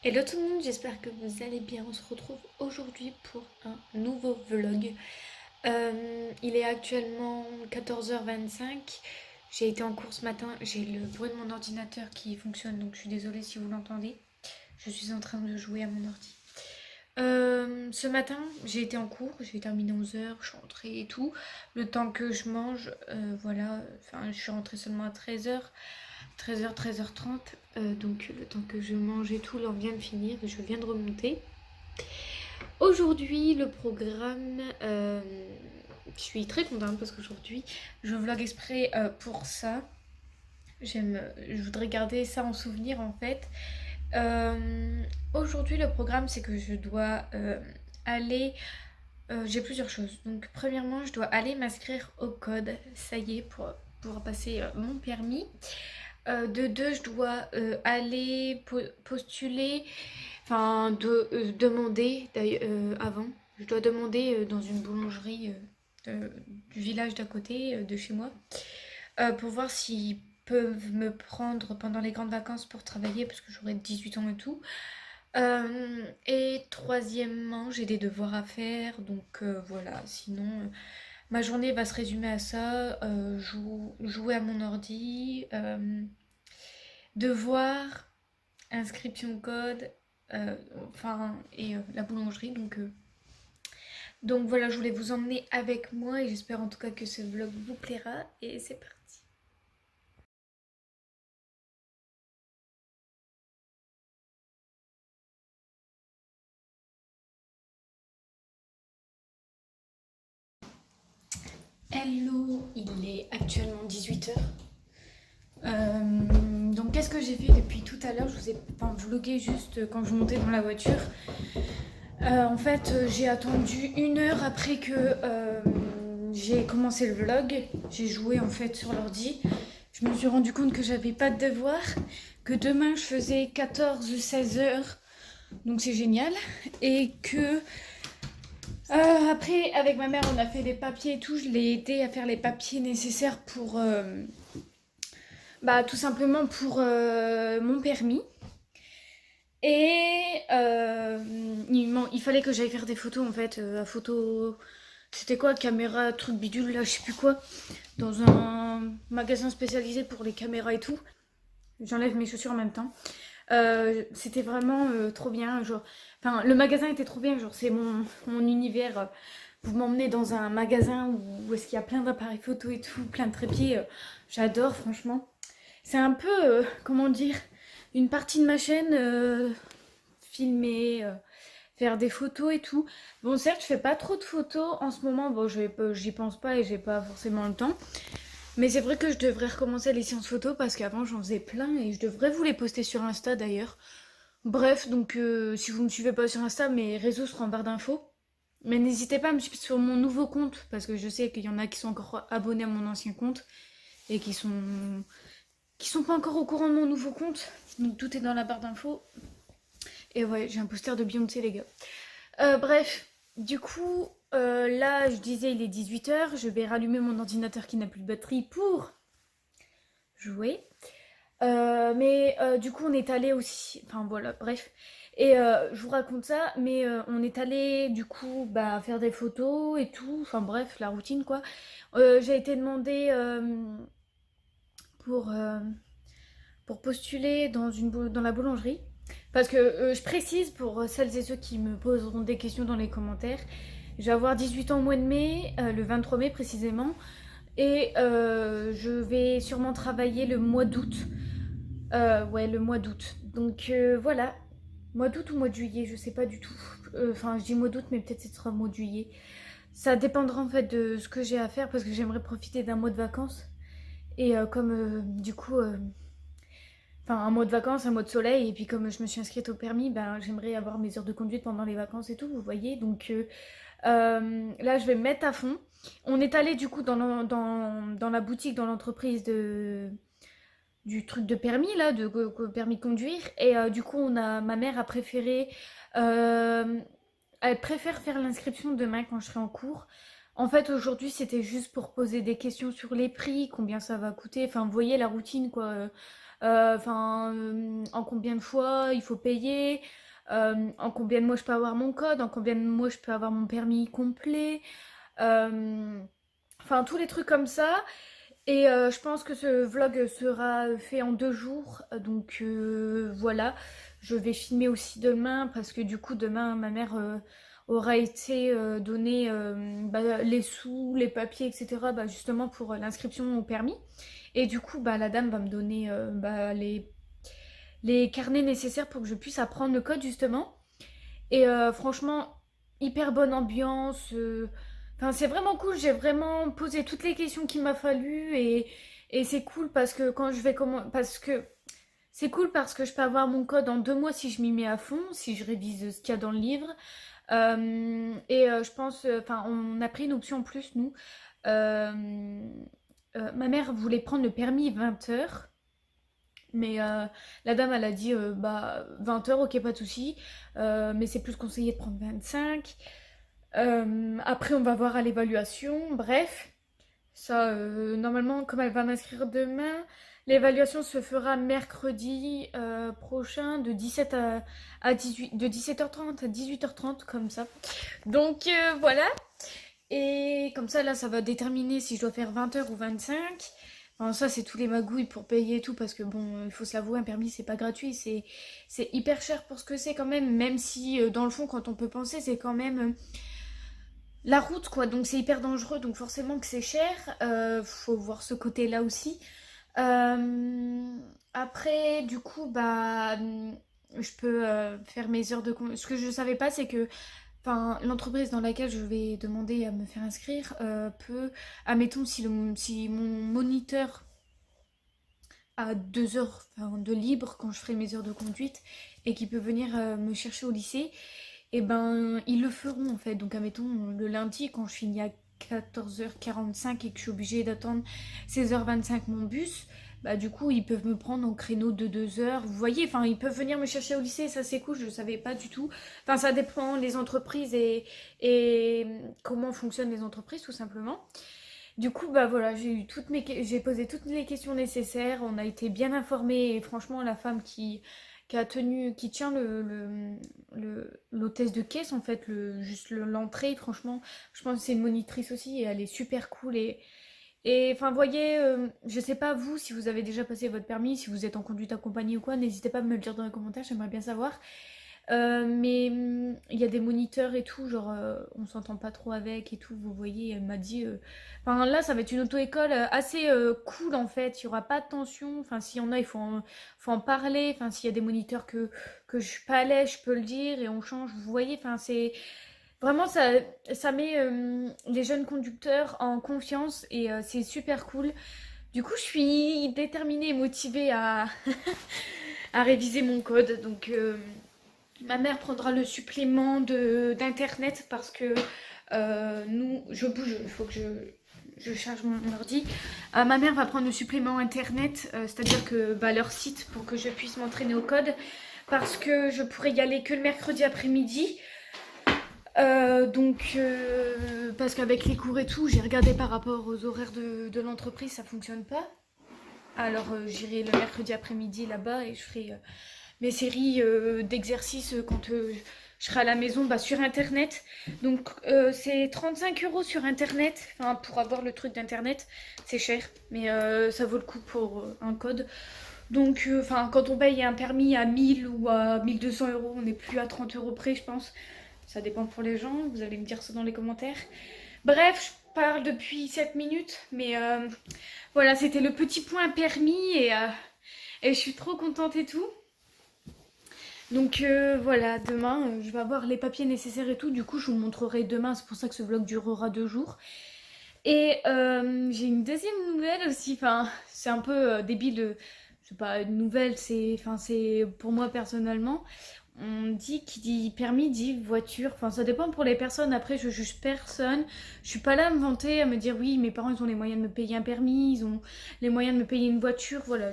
Hello tout le monde, j'espère que vous allez bien. On se retrouve aujourd'hui pour un nouveau vlog. Il est actuellement 14h25. J'ai été en cours ce matin. J'ai le bruit de mon ordinateur qui fonctionne, donc je suis désolée si vous l'entendez. Je suis en train de jouer à mon ordi. Ce matin, j'ai été en cours, j'ai terminé 11h, je suis rentrée et tout. Le temps que je mange, voilà, enfin je suis rentrée seulement à 13h. 13h, 13h30, donc le temps que je mange et tout, là on vient de finir, je viens de remonter. Aujourd'hui, le programme, je suis très contente parce qu'aujourd'hui, je vlog exprès pour ça. Je voudrais garder ça en souvenir en fait. Aujourd'hui, le programme, c'est que je dois aller. J'ai plusieurs choses. Donc, premièrement, je dois aller m'inscrire au code. Ça y est, pour passer mon permis. De deux, je dois aller postuler, enfin demander avant. Je dois demander dans une boulangerie du village d'à côté de chez moi pour voir s'ils peuvent me prendre pendant les grandes vacances pour travailler parce que j'aurai 18 ans et tout. Et troisièmement, j'ai des devoirs à faire, donc voilà. Sinon, ma journée va se résumer à ça, jouer à mon ordi, devoirs, inscription code, enfin, et la boulangerie. Donc voilà, je voulais vous emmener avec moi et j'espère en tout cas que ce vlog vous plaira. Et c'est parti. Hello, il est actuellement 18h. Donc qu'est-ce que j'ai fait depuis tout à l'heure? Je vous ai vlogué juste quand je montais dans la voiture. En fait, j'ai attendu 1 heure après que j'ai commencé le vlog. J'ai joué en fait sur l'ordi. Je me suis rendu compte que j'avais pas de devoir, que demain je faisais 14 ou 16 heures, donc c'est génial. Et que après, avec ma mère, on a fait les papiers et tout. Je l'ai aidé à faire les papiers nécessaires pour tout simplement pour mon permis. Et il fallait que j'aille faire des photos en fait. La photo, c'était quoi, caméra, truc bidule, là, je sais plus quoi. Dans un magasin spécialisé pour les caméras et tout. J'enlève mes chaussures en même temps. C'était vraiment trop bien. Genre, enfin, le magasin était trop bien. Genre, c'est mon univers. Vous m'emmenez dans un magasin où est-ce qu'il y a plein d'appareils photo et tout, plein de trépieds. J'adore, franchement. C'est un peu, comment dire, une partie de ma chaîne, filmer, faire des photos et tout. Bon, certes, je fais pas trop de photos en ce moment. Bon, j'y pense pas et j'ai pas forcément le temps. Mais c'est vrai que je devrais recommencer les séances photos parce qu'avant j'en faisais plein et je devrais vous les poster sur Insta d'ailleurs. Bref, donc si vous me suivez pas sur Insta, mes réseaux seront en barre d'infos. Mais n'hésitez pas à me suivre sur mon nouveau compte parce que je sais qu'il y en a qui sont encore abonnés à mon ancien compte et qui sont pas encore au courant de mon nouveau compte. Donc tout est dans la barre d'infos. Et ouais, j'ai un poster de Beyoncé les gars. Bref, du coup, là je disais il est 18h, je vais rallumer mon ordinateur qui n'a plus de batterie pour jouer. Mais du coup, on est allé aussi. Enfin voilà, bref. Et je vous raconte ça, mais on est allé du coup faire des photos et tout. Enfin bref, la routine quoi. J'ai été demandée pour, euh, pour postuler dans la boulangerie. Parce que je précise pour celles et ceux qui me poseront des questions dans les commentaires. Je vais avoir 18 ans au mois de mai, le 23 mai précisément. Et je vais sûrement travailler le mois d'août. Ouais, le mois d'août. Donc voilà. Mois d'août ou mois de juillet, je sais pas du tout. Enfin, je dis mois d'août, mais peut-être ce sera mois de juillet. Ça dépendra en fait de ce que j'ai à faire parce que j'aimerais profiter d'un mois de vacances. Et comme du coup, enfin un mois de vacances, un mois de soleil, et puis comme je me suis inscrite au permis, j'aimerais avoir mes heures de conduite pendant les vacances et tout, vous voyez. Donc là, je vais me mettre à fond. On est allé du coup dans la boutique, dans l'entreprise du truc de permis là, de permis de conduire. Et du coup, ma mère a préféré, elle préfère faire l'inscription demain quand je serai en cours. En fait, aujourd'hui, c'était juste pour poser des questions sur les prix, combien ça va coûter. Enfin, vous voyez la routine quoi. en combien de fois il faut payer, en combien de mois je peux avoir mon code, en combien de mois je peux avoir mon permis complet, euh, enfin tous les trucs comme ça. Et je pense que ce vlog sera fait en 2 jours, donc voilà. Je vais filmer aussi demain parce que du coup demain ma mère aura été donner les sous, les papiers, etc. Justement pour l'inscription au permis. Et du coup la dame va me donner les carnets nécessaires pour que je puisse apprendre le code justement. Et franchement, hyper bonne ambiance. Enfin, c'est vraiment cool. J'ai vraiment posé toutes les questions qu'il m'a fallu et c'est cool parce que quand je vais comment parce que c'est cool parce que je peux avoir mon code en 2 mois si je m'y mets à fond, si je révise ce qu'il y a dans le livre. Je pense, enfin, on a pris une option en plus nous. Euh, Ma mère voulait prendre le permis 20 heures. Mais la dame, elle a dit 20 heures, ok, pas de souci. Mais c'est plus conseillé de prendre 25. Après, on va voir à l'évaluation. Bref, ça, normalement, comme elle va m'inscrire demain, l'évaluation se fera mercredi prochain de 17 à 18, de 17h30 à 18h30, comme ça. Donc voilà. Et comme ça, là, ça va déterminer si je dois faire 20 heures ou 25. Enfin, ça, c'est tous les magouilles pour payer et tout, parce que bon, il faut se l'avouer, un permis, c'est pas gratuit, c'est hyper cher pour ce que c'est quand même si dans le fond, quand on peut penser, c'est quand même la route, quoi, donc c'est hyper dangereux, donc forcément que c'est cher, faut voir ce côté-là aussi. Après, du coup, je peux faire mes heures de... Ce que je savais pas, c'est que enfin, l'entreprise dans laquelle je vais demander à me faire inscrire peut, admettons, si mon moniteur a 2 heures de libre quand je ferai mes heures de conduite et qui peut venir me chercher au lycée, et ben ils le feront en fait. Donc admettons le lundi quand je finis à 14h45 et que je suis obligée d'attendre 16h25 mon bus, du coup ils peuvent me prendre au créneau de 2 heures. Vous voyez, enfin ils peuvent venir me chercher au lycée, ça c'est cool, je savais pas du tout. Enfin ça dépend des entreprises et comment fonctionnent les entreprises tout simplement. Du coup, voilà, j'ai posé toutes les questions nécessaires, on a été bien informés et franchement, la femme qui tient l'hôtesse de caisse, en fait, l'entrée, franchement, je pense que c'est une monitrice aussi et elle est super cool et enfin, voyez, je sais pas vous, si vous avez déjà passé votre permis, si vous êtes en conduite accompagnée ou quoi, n'hésitez pas à me le dire dans les commentaires, j'aimerais bien savoir. Mais il y a des moniteurs et tout, genre on s'entend pas trop avec et tout, vous voyez, elle m'a dit... Enfin là, ça va être une auto-école assez cool en fait, il y aura pas de tension, enfin s'il y en a, faut en parler, enfin s'il y a des moniteurs que je suis pas à l'aise, je peux le dire et on change, vous voyez, enfin c'est... Vraiment, ça met les jeunes conducteurs en confiance et c'est super cool. Du coup, je suis déterminée et motivée à réviser mon code, donc... Ma mère prendra le supplément d'internet parce que je bouge, il faut que je charge mon ordi. Ma mère va prendre le supplément internet, c'est-à-dire que leur site pour que je puisse m'entraîner au code parce que je pourrais y aller que le mercredi après-midi. Parce qu'avec les cours et tout, j'ai regardé par rapport aux horaires de l'entreprise, ça fonctionne pas. Alors j'irai le mercredi après-midi là-bas et je ferai mes séries d'exercices quand je serai à la maison sur internet. Donc c'est 35 € sur internet. Enfin, pour avoir le truc d'internet, c'est cher, mais ça vaut le coup pour un code. Donc quand on paye un permis à 1000 ou à 1200 €, on n'est plus à 30 € près, je pense. Ça dépend pour les gens, vous allez me dire ça dans les commentaires. Bref, je parle depuis 7 minutes, mais voilà, c'était le petit point permis et je suis trop contente et tout. Donc voilà, demain, je vais avoir les papiers nécessaires et tout. Du coup, je vous montrerai demain. C'est pour ça que ce vlog durera 2 jours. Et j'ai une deuxième nouvelle aussi. Enfin, c'est un peu débile. C'est pas une nouvelle, c'est pour moi personnellement. On dit qui dit permis dit voiture. Enfin, ça dépend pour les personnes. Après, je juge personne. Je suis pas là à me vanter, à me dire oui, mes parents ils ont les moyens de me payer un permis, ils ont les moyens de me payer une voiture. Voilà,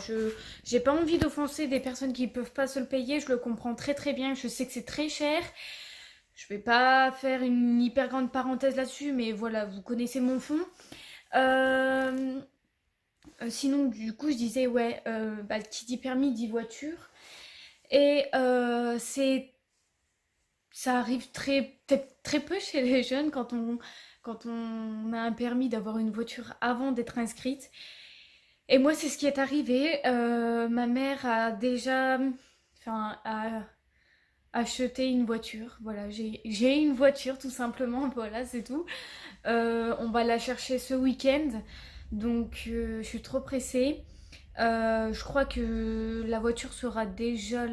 j'ai pas envie d'offenser des personnes qui peuvent pas se le payer. Je le comprends très très bien. Je sais que c'est très cher. Je vais pas faire une hyper grande parenthèse là-dessus, mais voilà, vous connaissez mon fond. Euh, sinon, du coup, je disais, ouais, bah, qui dit permis dit voiture. Et ça arrive peut-être très peu chez les jeunes quand on a un permis d'avoir une voiture avant d'être inscrite. Et moi, c'est ce qui est arrivé. Ma mère a déjà, enfin, a acheté une voiture. Voilà, j'ai une voiture tout simplement. Voilà, c'est tout. On va la chercher ce week-end. Donc, je suis trop pressée. Je crois que la voiture sera déjà...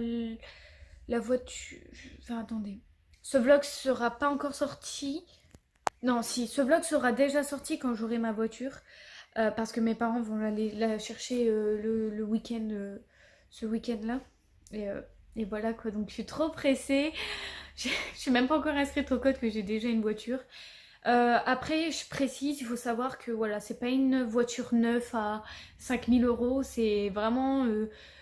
La voiture... Enfin, attendez. Ce vlog sera pas encore sorti. Non, si, ce vlog sera déjà sorti quand j'aurai ma voiture. Parce que mes parents vont aller la chercher le week-end, ce week-end-là. Et, euh, et voilà quoi, donc je suis trop pressée. Je suis même pas encore inscrite au code que j'ai déjà une voiture. Après, je précise, il faut savoir que voilà, c'est pas une voiture neuve à 5 000 euros, c'est vraiment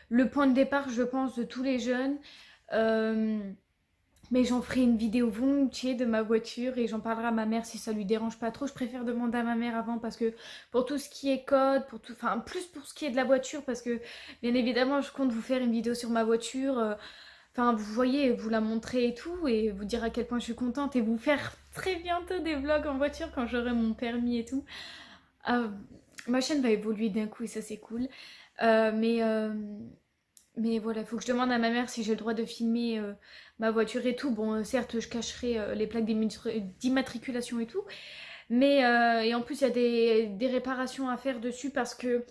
le point de départ, je pense, de tous les jeunes. Euh, mais j'en ferai une vidéo volontiers de ma voiture et j'en parlerai à ma mère si ça lui dérange pas trop. Je préfère demander à ma mère avant parce que pour tout ce qui est code, pour tout, enfin plus pour ce qui est de la voiture parce que bien évidemment je compte vous faire une vidéo sur ma voiture. Enfin vous voyez, vous la montrer et tout et vous dire à quel point je suis contente et vous faire très bientôt des vlogs en voiture quand j'aurai mon permis et tout. Euh, Ma chaîne va évoluer d'un coup et ça c'est cool. Euh, mais euh, mais voilà, il faut que je demande à ma mère si j'ai le droit de filmer ma voiture et tout. Bon, certes, je cacherai les plaques d'immatriculation et tout. Mais, et en plus, il y a des réparations à faire dessus parce que...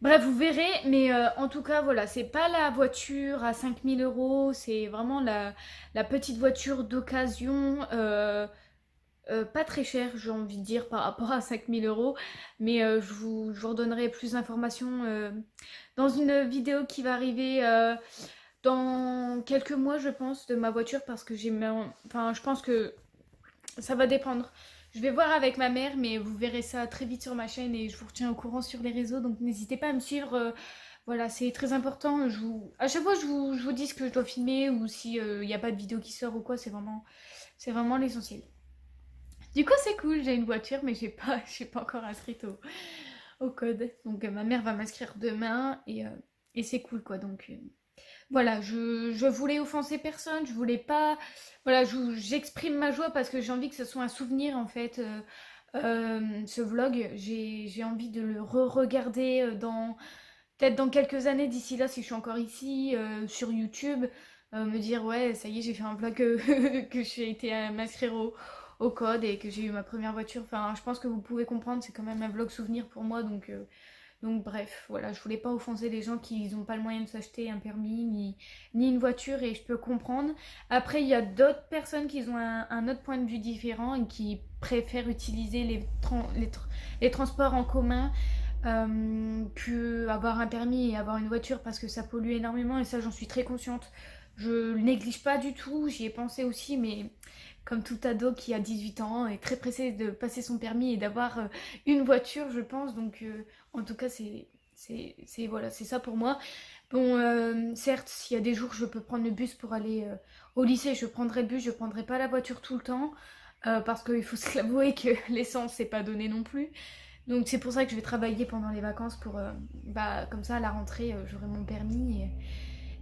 Bref, vous verrez. Mais en tout cas, voilà, c'est pas la voiture à 5 000 euros. C'est vraiment la petite voiture d'occasion. Pas très cher, j'ai envie de dire, par rapport à 5 000 euros. Mais je vous redonnerai plus d'informations dans une vidéo qui va arriver dans quelques mois, je pense, de ma voiture. Parce que enfin, je pense que ça va dépendre. Je vais voir avec ma mère, mais vous verrez ça très vite sur ma chaîne et je vous retiens au courant sur les réseaux. Donc n'hésitez pas à me suivre. Voilà, c'est très important. À chaque fois, je vous dis ce que je dois filmer ou si il n'y a pas de vidéo qui sort ou quoi. C'est vraiment l'essentiel. Du coup, c'est cool, j'ai une voiture, mais je suis pas encore inscrite au code. Donc, ma mère va m'inscrire demain et c'est cool, quoi. Donc, voilà, je voulais offenser personne, je voulais pas. Voilà, j'exprime ma joie parce que j'ai envie que ce soit un souvenir, en fait. Ce vlog, j'ai envie de le re-regarder peut-être dans quelques années, d'ici là, si je suis encore ici, sur YouTube, me dire, ouais, ça y est, j'ai fait un vlog que j'ai été m'inscrire au code et que j'ai eu ma première voiture. Enfin, je pense que vous pouvez comprendre, c'est quand même un vlog souvenir pour moi. Donc bref, voilà, je voulais pas offenser les gens qui n'ont pas le moyen de s'acheter un permis ni une voiture et je peux comprendre. Après, il y a d'autres personnes qui ont un autre point de vue différent et qui préfèrent utiliser les transports en commun que avoir un permis et avoir une voiture parce que ça pollue énormément et ça j'en suis très consciente. Je le néglige pas du tout, j'y ai pensé aussi, mais comme tout ado qui a 18 ans est très pressé de passer son permis et d'avoir une voiture, je pense. Donc en tout cas voilà, c'est ça pour moi. Bon, certes, s'il y a des jours je peux prendre le bus pour aller au lycée, je prendrai le bus, je prendrai pas la voiture tout le temps. Parce qu'il faut se l'avouer que l'essence c'est pas donné non plus. Donc c'est pour ça que je vais travailler pendant les vacances pour bah comme ça à la rentrée j'aurai mon permis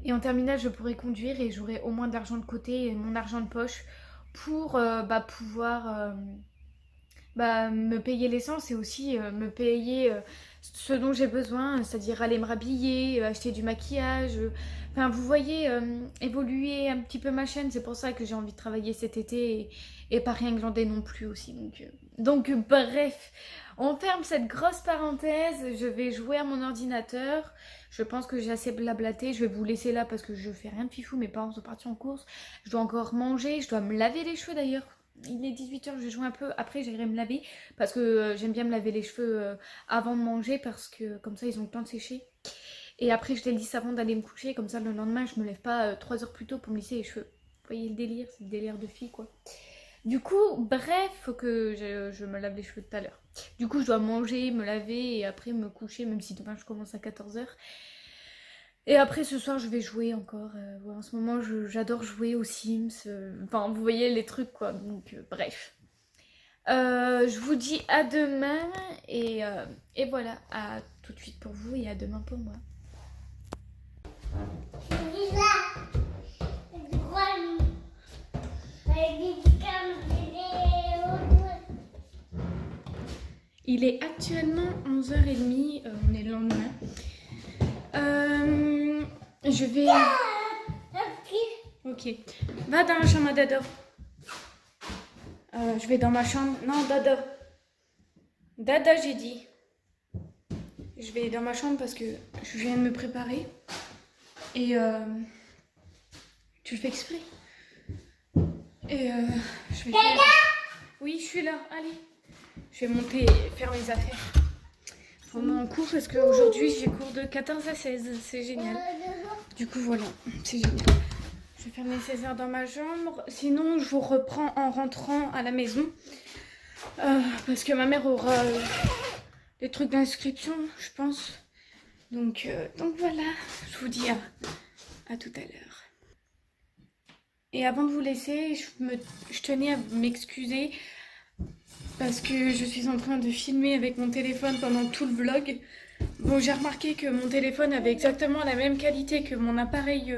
et en terminale je pourrai conduire et j'aurai au moins de l'argent de côté et mon argent de poche pour bah, pouvoir bah, me payer l'essence et aussi me payer ce dont j'ai besoin, c'est-à-dire aller me rhabiller, acheter du maquillage. Enfin, vous voyez, évoluer un petit peu ma chaîne, c'est pour ça que j'ai envie de travailler cet été et pas rien glander non plus aussi. Donc bref, on ferme cette grosse parenthèse, je vais jouer à mon ordinateur. Je pense que j'ai assez blablaté, je vais vous laisser là parce que je fais rien de fifou, mes parents sont partis en course. Je dois encore manger, je dois me laver les cheveux d'ailleurs. Il est 18 h, je vais jouer un peu, après j'irai me laver parce que j'aime bien me laver les cheveux avant de manger parce que comme ça ils ont le temps de sécher. Et après je les lisse avant d'aller me coucher, comme ça le lendemain je me lève pas 3 heures plus tôt pour me lisser les cheveux. Vous voyez le délire, c'est le délire de fille quoi. Du coup, bref, faut que je me lave les cheveux tout à l'heure. Du coup je dois manger, me laver et après me coucher, même si demain je commence à 14 h. Et après ce soir je vais jouer encore. Ouais, en ce moment j'adore jouer aux Sims. Enfin vous voyez les trucs quoi. Donc bref. Je vous dis à demain et voilà, à tout tout de suite pour vous et à demain pour moi. Il est actuellement 11h30, on est le lendemain. Je vais... Ok. Va dans la chambre à Dado. Je vais dans ma chambre. Non, Dado. Dado, j'ai dit. Je vais dans ma chambre parce que je viens de me préparer. Et tu le fais exprès. Et je vais faire... Oui, je suis là. Allez. Je vais monter et faire mes affaires. Pour mon cours parce qu'aujourd'hui j'ai cours de 14 à 16. C'est génial. Du coup, voilà. C'est génial. Je vais faire mes 16 heures dans ma chambre. Sinon, je vous reprends en rentrant à la maison. Parce que ma mère aura des trucs d'inscription, je pense. Donc voilà. Je vous dis à tout à l'heure. Et avant de vous laisser, je tenais à m'excuser. Parce que je suis en train de filmer avec mon téléphone pendant tout le vlog. Bon, j'ai remarqué que mon téléphone avait exactement la même qualité que mon appareil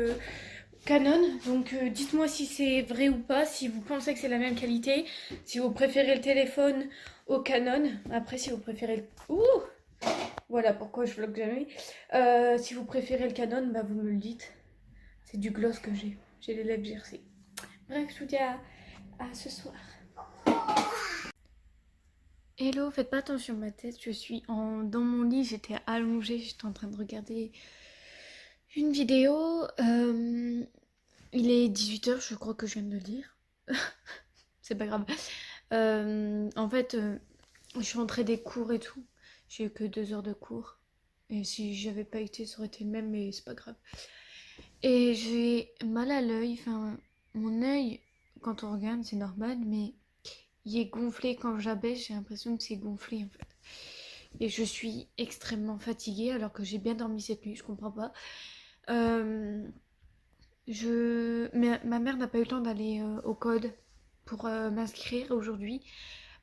Canon. Donc dites-moi si c'est vrai ou pas, si vous pensez que c'est la même qualité. Si vous préférez le téléphone au Canon. Après, si vous préférez le... Ouh, voilà pourquoi je vlog jamais. Si vous préférez le Canon, bah vous me le dites. C'est du gloss que j'ai. J'ai les lèvres gercées. Bref, je vous dis à ce soir. Hello, faites pas attention à ma tête, je suis dans mon lit, j'étais allongée, j'étais en train de regarder une vidéo. Il est 18h, je crois que je viens de le dire. C'est pas grave. En fait, je suis rentrée des cours et tout. J'ai eu que 2 heures de cours. Et si j'avais pas été, ça aurait été le même, mais c'est pas grave. Et j'ai mal à l'œil, enfin, mon œil, quand on regarde, c'est normal, mais... il est gonflé quand j'abaisse, j'ai l'impression que c'est gonflé en fait. Et je suis extrêmement fatiguée alors que j'ai bien dormi cette nuit, je comprends pas. Mais ma mère n'a pas eu le temps d'aller au code pour m'inscrire aujourd'hui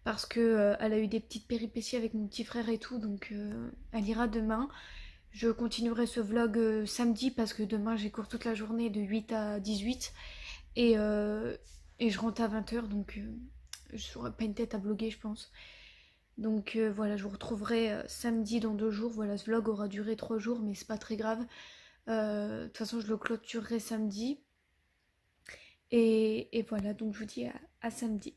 parce que elle a eu des petites péripéties avec mon petit frère et tout, donc elle ira demain. Je continuerai ce vlog samedi parce que demain j'ai cours toute la journée de 8 à 18 et je rentre à 20h donc... je n'aurai pas une tête à vlogger, je pense. Donc voilà, je vous retrouverai samedi dans 2 jours. Voilà, ce vlog aura duré 3 jours, mais c'est pas très grave. De toute façon, je le clôturerai samedi. Et voilà, donc je vous dis à samedi.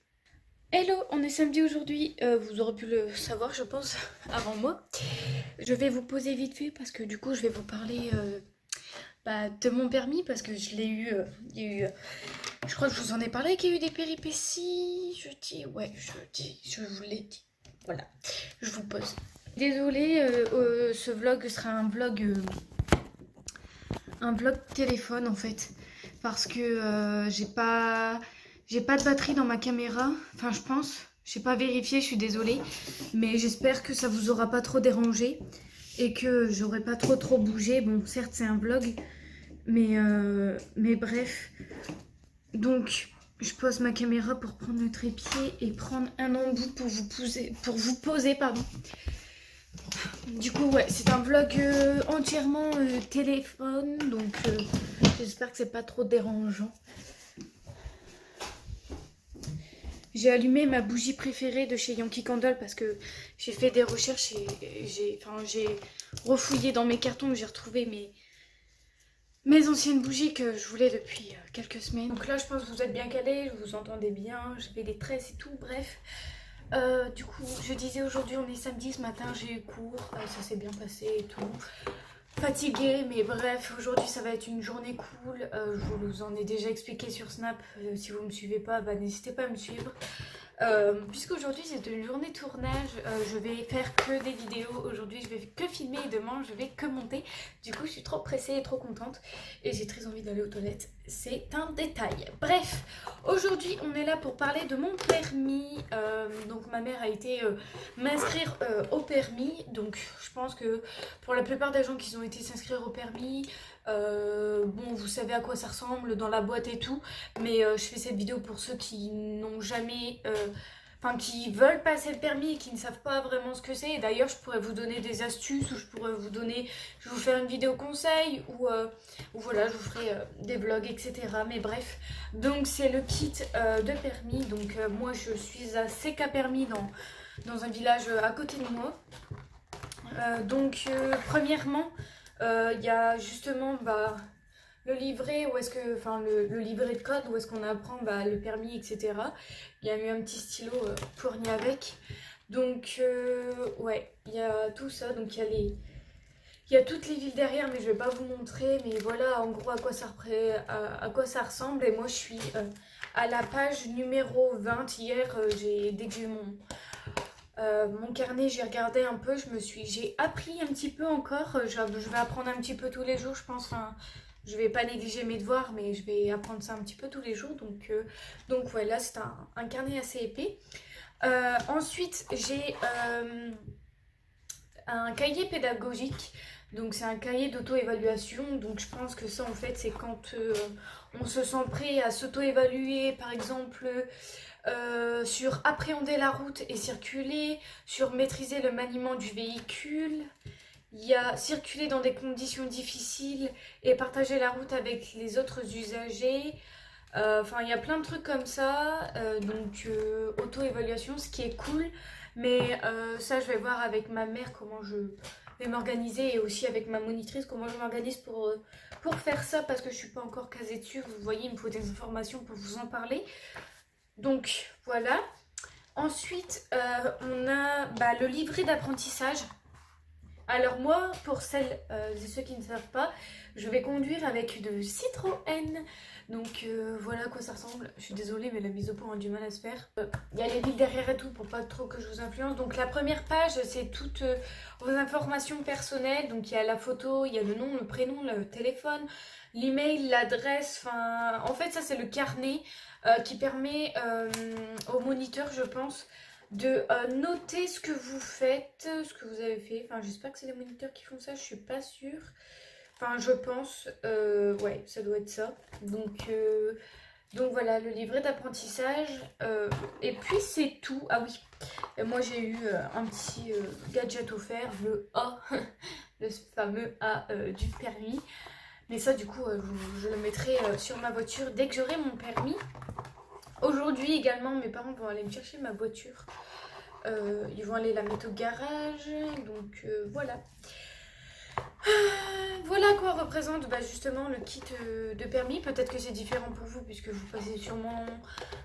Hello, on est samedi aujourd'hui. Vous aurez pu le savoir, je pense, avant moi. Je vais vous poser vite fait parce que du coup, je vais vous parler de mon permis parce que je l'ai eu. Il y a eu je crois que je vous en ai parlé qu'il y a eu des péripéties. Je vous l'ai dit. Voilà, je vous pose. Désolée, ce vlog sera un vlog téléphone en fait. Parce que j'ai pas de batterie dans ma caméra. Enfin, je pense. J'ai pas vérifié, je suis désolée. Mais j'espère que ça vous aura pas trop dérangé. Et que j'aurai pas trop bougé. Bon, certes, c'est un vlog. Mais bref. Donc, je pose ma caméra pour prendre le trépied et prendre un embout pour vous poser, pardon. Du coup, ouais, c'est un vlog entièrement téléphone, donc j'espère que c'est pas trop dérangeant. J'ai allumé ma bougie préférée de chez Yankee Candle parce que j'ai fait des recherches et j'ai refouillé dans mes cartons, j'ai retrouvé mes anciennes bougies que je voulais depuis quelques semaines. Donc là, je pense que vous êtes bien calés, vous entendez bien, j'avais des tresses et tout, bref. Du coup, je disais aujourd'hui, on est samedi, ce matin j'ai eu cours, ça s'est bien passé et tout. Fatiguée, mais bref, aujourd'hui ça va être une journée cool. Je vous en ai déjà expliqué sur Snap, si vous ne me suivez pas, n'hésitez pas à me suivre. Puisqu'aujourd'hui c'est une journée tournage, je vais faire que des vidéos. Aujourd'hui je vais que filmer et demain je vais que monter. Du coup je suis trop pressée et trop contente et j'ai très envie d'aller aux toilettes. C'est un détail. Bref, aujourd'hui on est là pour parler de mon permis. Donc ma mère a été m'inscrire au permis. Donc je pense que pour la plupart des gens qui ont été s'inscrire au permis, bon, vous savez à quoi ça ressemble dans la boîte et tout, mais je fais cette vidéo pour ceux qui n'ont jamais enfin qui veulent passer le permis et qui ne savent pas vraiment ce que c'est. Et d'ailleurs, je pourrais vous donner des astuces ou je pourrais vous donner, je vais vous faire une vidéo conseil ou voilà, je vous ferai des vlogs, etc. Mais bref, donc c'est le kit de permis. Donc moi, je suis à CK Permis dans un village à côté de moi. Premièrement, il y a justement le livret, où est-ce que, enfin le livret de code, où est-ce qu'on apprend le permis, etc. Il y a eu un petit stylo fourni avec. Donc ouais, il y a tout ça. Donc il y a toutes les villes derrière, mais je vais pas vous montrer. Mais voilà, en gros, à quoi ça ressemble. Et moi, je suis à la page numéro 20. Hier, dès que j'ai eu mon carnet, j'ai regardé un peu, j'ai appris un petit peu encore, je vais apprendre un petit peu tous les jours, je pense, enfin, je vais pas négliger mes devoirs, mais je vais apprendre ça un petit peu tous les jours, donc ouais, là c'est un carnet assez épais. Ensuite, j'ai un cahier pédagogique, donc c'est un cahier d'auto-évaluation, donc je pense que ça en fait c'est quand on se sent prêt à s'auto-évaluer, par exemple sur appréhender la route et circuler, sur maîtriser le maniement du véhicule. Il y a circuler dans des conditions difficiles et partager la route avec les autres usagers. Enfin, il y a plein de trucs comme ça. Auto-évaluation, ce qui est cool. Mais ça, je vais voir avec ma mère comment je vais m'organiser et aussi avec ma monitrice comment je m'organise pour faire ça parce que je suis pas encore casée dessus. Vous voyez, il me faut des informations pour vous en parler. Donc voilà. Ensuite, on a le livret d'apprentissage. Alors moi, pour celles et ceux qui ne savent pas, je vais conduire avec une Citroën. Donc voilà à quoi ça ressemble. Je suis désolée, mais la mise au point a du mal à se faire. Il y a les villes derrière et tout pour pas trop que je vous influence. Donc la première page, c'est toutes vos informations personnelles. Donc il y a la photo, il y a le nom, le prénom, le téléphone, l'email, l'adresse. Enfin, en fait, ça c'est le carnet qui permet au moniteur, je pense, de noter ce que vous faites, ce que vous avez fait. Enfin, j'espère que c'est les moniteurs qui font ça, je suis pas sûre. Enfin, je pense, ouais, ça doit être ça. Donc voilà, le livret d'apprentissage. Et puis c'est tout. Ah oui, moi j'ai eu un petit gadget offert, le A, le fameux A du permis. Mais ça, du coup, je le mettrai sur ma voiture dès que j'aurai mon permis. Aujourd'hui également, mes parents vont aller me chercher ma voiture. Ils vont aller la mettre au garage. Donc voilà. Voilà quoi représente justement le kit de permis. Peut-être que c'est différent pour vous puisque vous passez sûrement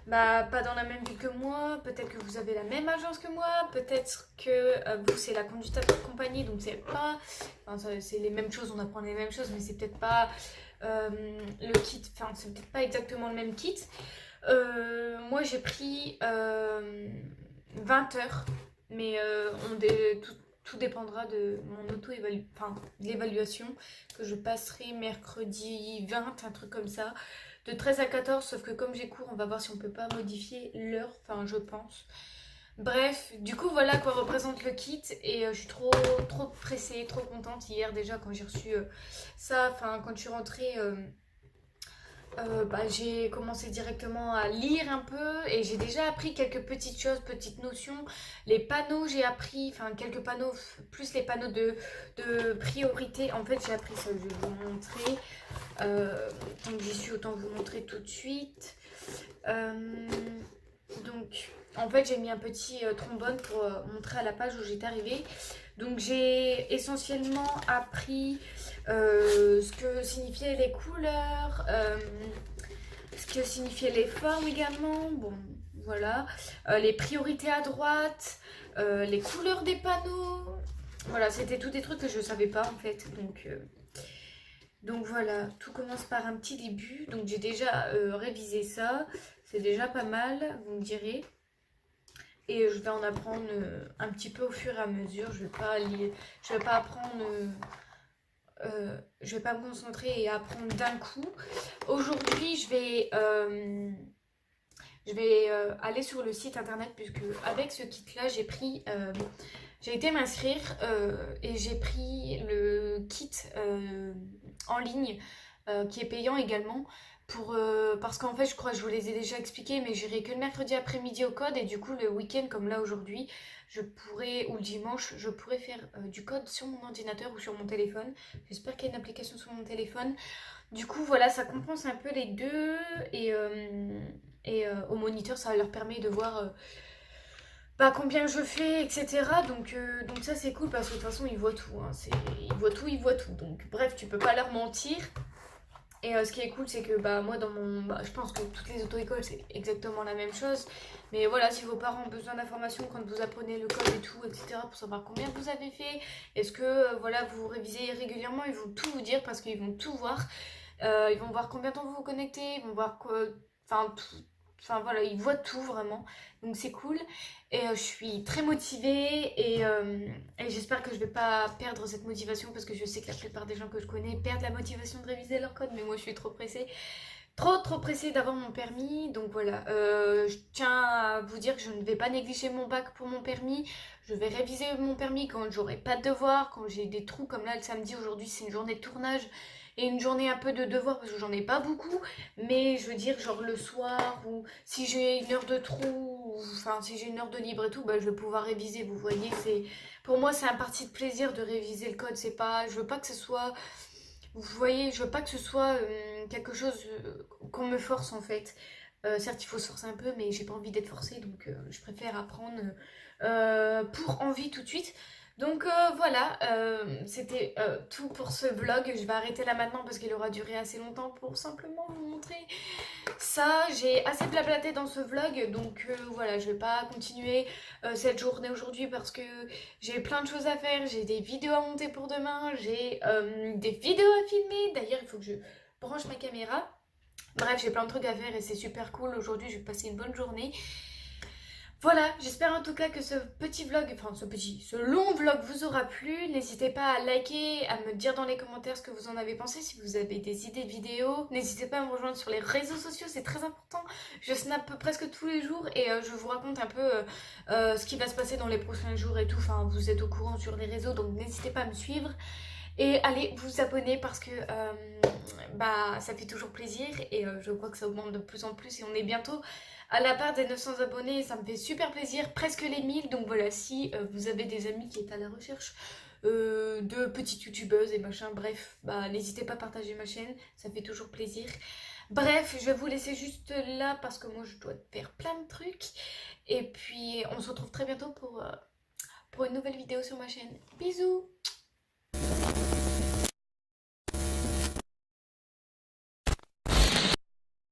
pas dans la même ville que moi. Peut-être que vous avez la même agence que moi. Peut-être que vous c'est la conduite accompagnée. Donc c'est pas... Enfin c'est les mêmes choses, on apprend les mêmes choses. Mais c'est peut-être pas le kit... Enfin c'est peut-être pas exactement le même kit. Moi j'ai pris 20 heures. Mais tout dépendra de mon de l'évaluation que je passerai mercredi 20, un truc comme ça, de 13 à 14, sauf que comme j'ai cours, on va voir si on peut pas modifier l'heure, enfin je pense. Bref, du coup voilà quoi représente le kit et je suis trop pressée, trop contente hier déjà quand j'ai reçu ça, enfin quand je suis rentrée... j'ai commencé directement à lire un peu et j'ai déjà appris quelques petites choses, petites notions. Les panneaux, j'ai appris, enfin quelques panneaux, plus les panneaux de priorité. En fait, j'ai appris ça, je vais vous montrer. Donc j'y suis, autant vous montrer tout de suite. Donc, en fait, j'ai mis un petit trombone pour montrer à la page où j'étais arrivée. Donc, j'ai essentiellement appris ce que signifiaient les couleurs, ce que signifiaient les formes également. Bon, voilà. Les priorités à droite, les couleurs des panneaux. Voilà, c'était tous des trucs que je ne savais pas en fait. Donc voilà, tout commence par un petit début. Donc j'ai déjà révisé ça. C'est déjà pas mal, vous me direz. Et je vais en apprendre un petit peu au fur et à mesure. Je vais pas apprendre... je vais pas me concentrer et apprendre d'un coup. Aujourd'hui, je vais aller sur le site internet puisque avec ce kit-là, j'ai été m'inscrire et j'ai pris le kit en ligne qui est payant également. Parce qu'en fait, je crois que je vous les ai déjà expliqués, mais j'irai que le mercredi après-midi au code. Et du coup, le week-end, comme là aujourd'hui, ou le dimanche, je pourrais faire du code sur mon ordinateur ou sur mon téléphone. J'espère qu'il y a une application sur mon téléphone. Du coup, voilà, ça compense un peu les deux. Au moniteur, ça leur permet de voir combien je fais, etc. Donc ça, c'est cool parce que de toute façon, ils voient tout. Hein. Ils voient tout, ils voient tout. Donc bref, tu peux pas leur mentir. Et ce qui est cool, c'est que moi, je pense que toutes les auto-écoles, c'est exactement la même chose. Mais voilà, si vos parents ont besoin d'informations quand vous apprenez le code et tout, etc., pour savoir combien vous avez fait, est-ce que voilà, vous révisez régulièrement, ils vont tout vous dire parce qu'ils vont tout voir. Ils vont voir combien de temps vous vous connectez, ils vont voir quoi. Enfin, tout. Enfin voilà, ils voient tout vraiment. Donc c'est cool. Et je suis très motivée et j'espère que je vais pas perdre cette motivation parce que je sais que la plupart des gens que je connais perdent la motivation de réviser leur code. Mais moi je suis trop pressée. Trop pressée d'avoir mon permis. Donc voilà, je tiens à vous dire que je ne vais pas négliger mon bac pour mon permis. Je vais réviser mon permis quand j'aurai pas de devoirs, quand j'ai des trous comme là le samedi. Aujourd'hui c'est une journée de tournage et une journée un peu de devoirs parce que j'en ai pas beaucoup. Mais je veux dire genre le soir ou si j'ai une heure de trou, enfin si j'ai une heure de libre et tout, je vais pouvoir réviser. Vous voyez, pour moi c'est un parti de plaisir de réviser le code. Je veux pas que ce soit vous voyez, je veux pas que ce soit quelque chose qu'on me force en fait. Certes, il faut se forcer un peu, mais j'ai pas envie d'être forcée, donc je préfère apprendre pour envie tout de suite. Donc voilà, c'était tout pour ce vlog. Je vais arrêter là maintenant parce qu'il aura duré assez longtemps pour simplement vous montrer ça. J'ai assez blablaté dans ce vlog, donc voilà, je vais pas continuer cette journée aujourd'hui parce que j'ai plein de choses à faire. J'ai des vidéos à monter pour demain, j'ai des vidéos à filmer. D'ailleurs, il faut que je branche ma caméra. Bref, j'ai plein de trucs à faire et c'est super cool. Aujourd'hui, je vais passer une bonne journée. Voilà, j'espère en tout cas que ce petit vlog, ce long vlog vous aura plu. N'hésitez pas à liker, à me dire dans les commentaires ce que vous en avez pensé. Si vous avez des idées de vidéos, n'hésitez pas à me rejoindre sur les réseaux sociaux, c'est très important. Je snap presque tous les jours et je vous raconte un peu ce qui va se passer dans les prochains jours et tout. Enfin, vous êtes au courant sur les réseaux, donc n'hésitez pas à me suivre. Et allez vous abonner parce que ça fait toujours plaisir et je vois que ça augmente de plus en plus et on est bientôt à la barre des 900 abonnés et ça me fait super plaisir, presque les 1000. Donc voilà, si vous avez des amis qui sont à la recherche de petites youtubeuses et machin, bref, n'hésitez pas à partager ma chaîne, ça fait toujours plaisir. Bref, je vais vous laisser juste là parce que moi je dois faire plein de trucs. Et puis on se retrouve très bientôt pour une nouvelle vidéo sur ma chaîne. Bisous!